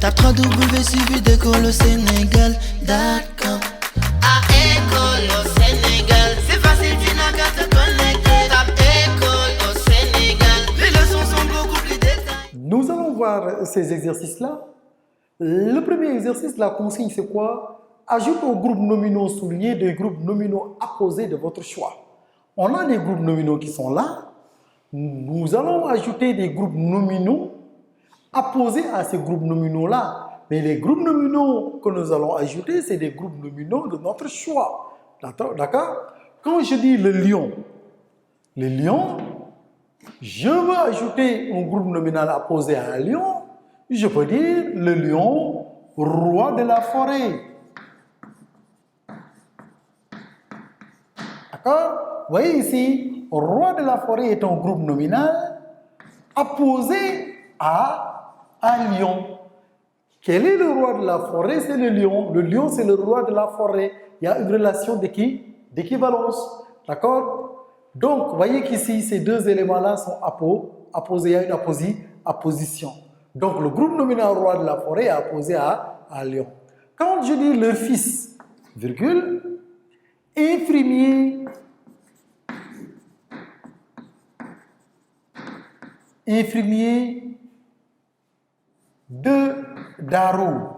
Tape 3W suivi d'école au Sénégal.com. À école au Sénégal, c'est facile, tu n'as qu'à te connecter. Tape école au Sénégal, les leçons sont beaucoup plus détaillées. Nous allons voir ces exercices-là. Le premier exercice, la consigne, c'est quoi? Ajoute aux groupes nominaux soulignés des groupes nominaux apposés de votre choix. On a des groupes nominaux qui sont là. Nous allons ajouter des groupes nominaux apposés à ces groupes nominaux-là. Mais les groupes nominaux que nous allons ajouter, c'est des groupes nominaux de notre choix. D'accord? Quand je dis le lion, je veux ajouter un groupe nominal apposé à un lion. Je peux dire le lion, roi de la forêt. D'accord? Vous voyez ici, roi de la forêt est un groupe nominal apposé à un lion. Quel est le roi de la forêt? C'est le lion. Le lion, c'est le roi de la forêt. Il y a une relation d'équivalence. D'accord? Donc, vous voyez qu'ici, ces deux éléments-là sont apposés à une apposition. Donc, le groupe nominal roi de la forêt est apposé à lion. Quand je dis le fils, virgule, infirmier de Darou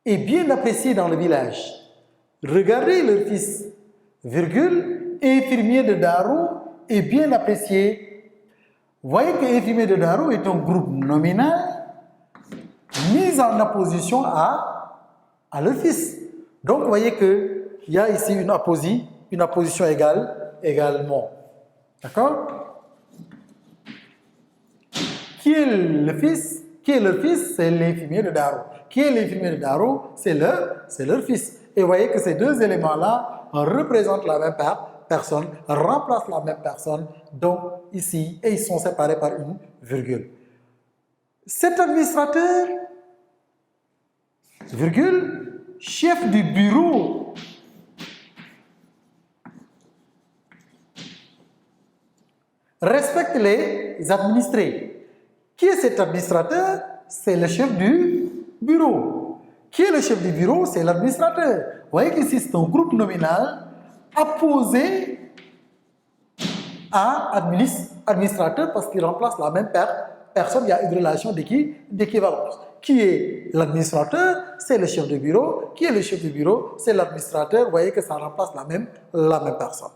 est bien apprécié dans le village. Regardez leur fils, virgule, infirmier de Darou est bien apprécié. Vous voyez que infirmier de Darou est un groupe nominal mis en opposition à leur fils. Donc, vous voyez qu'il y a ici une opposition également. D'accord? Qui est le fils? C'est l'infirmier de Darou. Qui est l'infirmier de Darou? C'est leur fils. Et vous voyez que ces deux éléments-là représentent la même personne, remplacent la même personne. Donc, ici, et ils sont séparés par une virgule. Cet administrateur, virgule, chef du bureau, respecte les administrés. Qui est cet administrateur? C'est le chef du bureau. Qui est le chef du bureau? C'est l'administrateur. Vous voyez qu'ici, c'est un groupe nominal apposé à administrateur parce qu'il remplace la même personne. Il y a une relation d'équivalence. Qui est l'administrateur? C'est le chef de bureau. Qui est le chef de bureau? C'est l'administrateur. Vous voyez que ça remplace la même personne.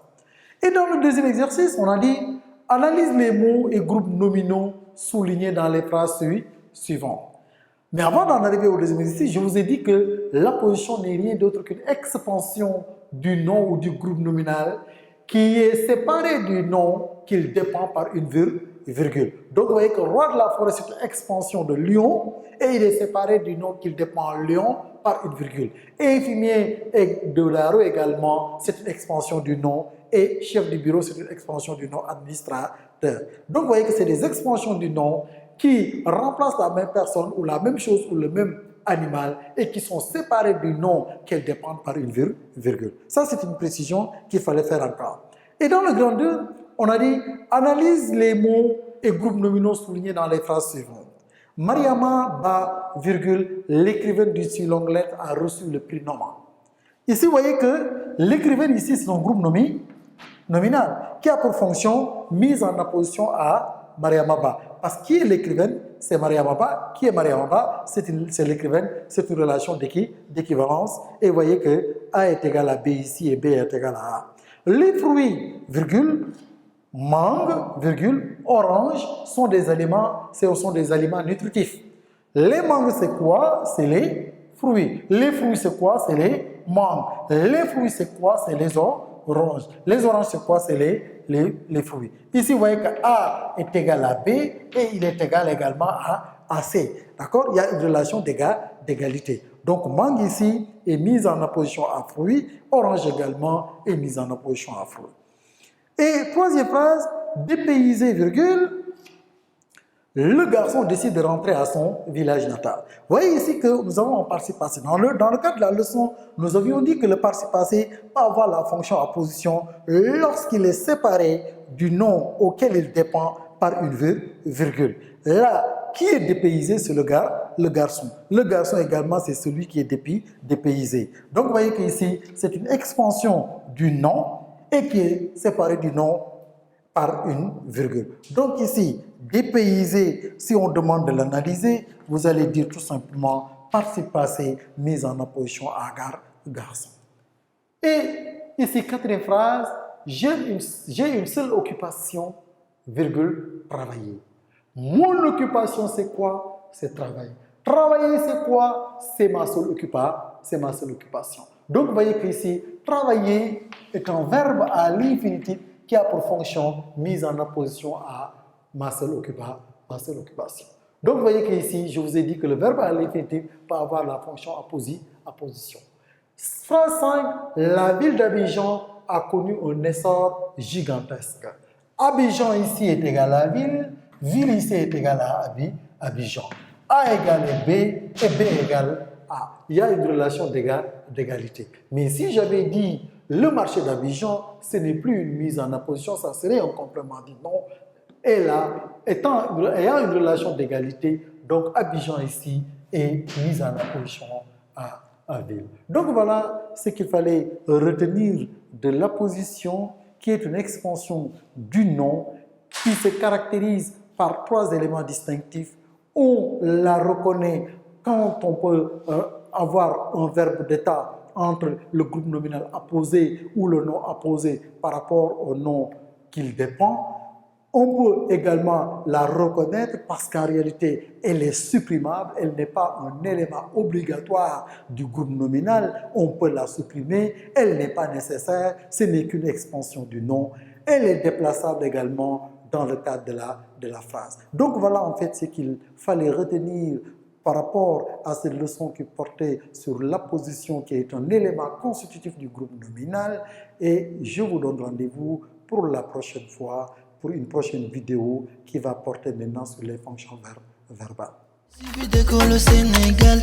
Et dans le deuxième exercice, on a dit analyse les mots et groupes nominaux soulignés dans les phrases suivantes. Mais avant d'en arriver au deuxième exercice, je vous ai dit que l'apposition n'est rien d'autre qu'une expansion du nom ou du groupe nominal qui est séparé du nom qu'il dépend par une virgule. Donc vous voyez que roi de la forêt, c'est une expansion de lion et il est séparé du nom qu'il dépend lion par une virgule. Et infirmier de Darou également, c'est une expansion du nom et chef du bureau, c'est une expansion du nom administrateur. Donc vous voyez que c'est des expansions du nom qui remplacent la même personne ou la même chose ou le même animal et qui sont séparés du nom qu'elles dépendent par une virgule. Ça, c'est une précision qu'il fallait faire encore. Et dans le grand 2, on a dit analyse les mots et groupes nominaux soulignés dans les phrases suivantes. Mariama Ba, virgule, l'écrivaine du si longue lettre a reçu le prix Noma. Ici, vous voyez que l'écrivaine ici, c'est un groupe nominal qui a pour fonction mise en opposition à Mariama Ba. Parce que qui est l'écrivaine? C'est Mariama Ba. Qui est Mariama Ba? C'est l'écrivaine, c'est une relation d'équivalence. Et vous voyez que A est égal à B ici et B est égal à A. Les fruits, virgule, mangue, virgule, orange sont des aliments, ce sont des aliments nutritifs. Les mangues, c'est quoi? C'est les fruits. Les fruits, c'est quoi? C'est les mangues. Les fruits, c'est quoi? C'est les oranges. Les oranges, c'est quoi? C'est les fruits. Ici, vous voyez que A est égal à B et il est égal également à C. D'accord? Il y a une relation d'égalité. Donc, mangue ici est mise en opposition à fruit, orange également est mise en opposition à fruit. Et troisième phrase, dépaysé, virgule, le garçon décide de rentrer à son village natal. Vous voyez ici que nous avons un participe passé. Dans le cadre de la leçon, nous avions dit que le participe passé peut avoir la fonction apposition lorsqu'il est séparé du nom auquel il dépend par une virgule. Là, qui est dépaysé, c'est le garçon. Le garçon également, c'est celui qui est dépaysé. Donc, vous voyez qu'ici, c'est une expansion du nom et qui est séparée du nom par une virgule. Donc ici, dépaysé, si on demande de l'analyser, vous allez dire tout simplement participe passé mis en opposition à garçon. Et ici, quatrième phrase, j'ai une seule occupation, virgule, travailler. Mon occupation, c'est quoi? C'est travailler. Travailler, c'est quoi? C'est ma seule occupation. Donc, vous voyez qu'ici, travailler est un verbe à l'infinitif qui a pour fonction mise en opposition à ma seule occupation. Donc, vous voyez qu'ici, je vous ai dit que le verbe à l'infinitif peut avoir la fonction apposition. Phrase 5, la ville d'Abidjan a connu un essor gigantesque. Abidjan ici est égal à ville ici est égal à Abidjan. A égale B et B égale A. Il y a une relation d'égalité. Mais si j'avais dit le marché d'Abidjan, ce n'est plus une mise en opposition, ça serait un complément du nom. Et là, ayant une relation d'égalité, donc Abidjan ici est mise en opposition à ville. Donc voilà ce qu'il fallait retenir de l'apposition, qui est une expansion du nom qui se caractérise par 3 éléments distinctifs. On la reconnaît quand on peut avoir un verbe d'état entre le groupe nominal apposé ou le nom apposé par rapport au nom qu'il dépend. On peut également la reconnaître parce qu'en réalité, elle est supprimable, elle n'est pas un élément obligatoire du groupe nominal, on peut la supprimer, elle n'est pas nécessaire, ce n'est qu'une expansion du nom, elle est déplaçable également dans le cadre de la phrase. Donc voilà en fait ce qu'il fallait retenir par rapport à cette leçon qui portait sur l'apposition qui est un élément constitutif du groupe nominal, et je vous donne rendez-vous pour la prochaine fois pour une prochaine vidéo qui va porter maintenant sur les fonctions verbales. Suffit d'école au Sénégal,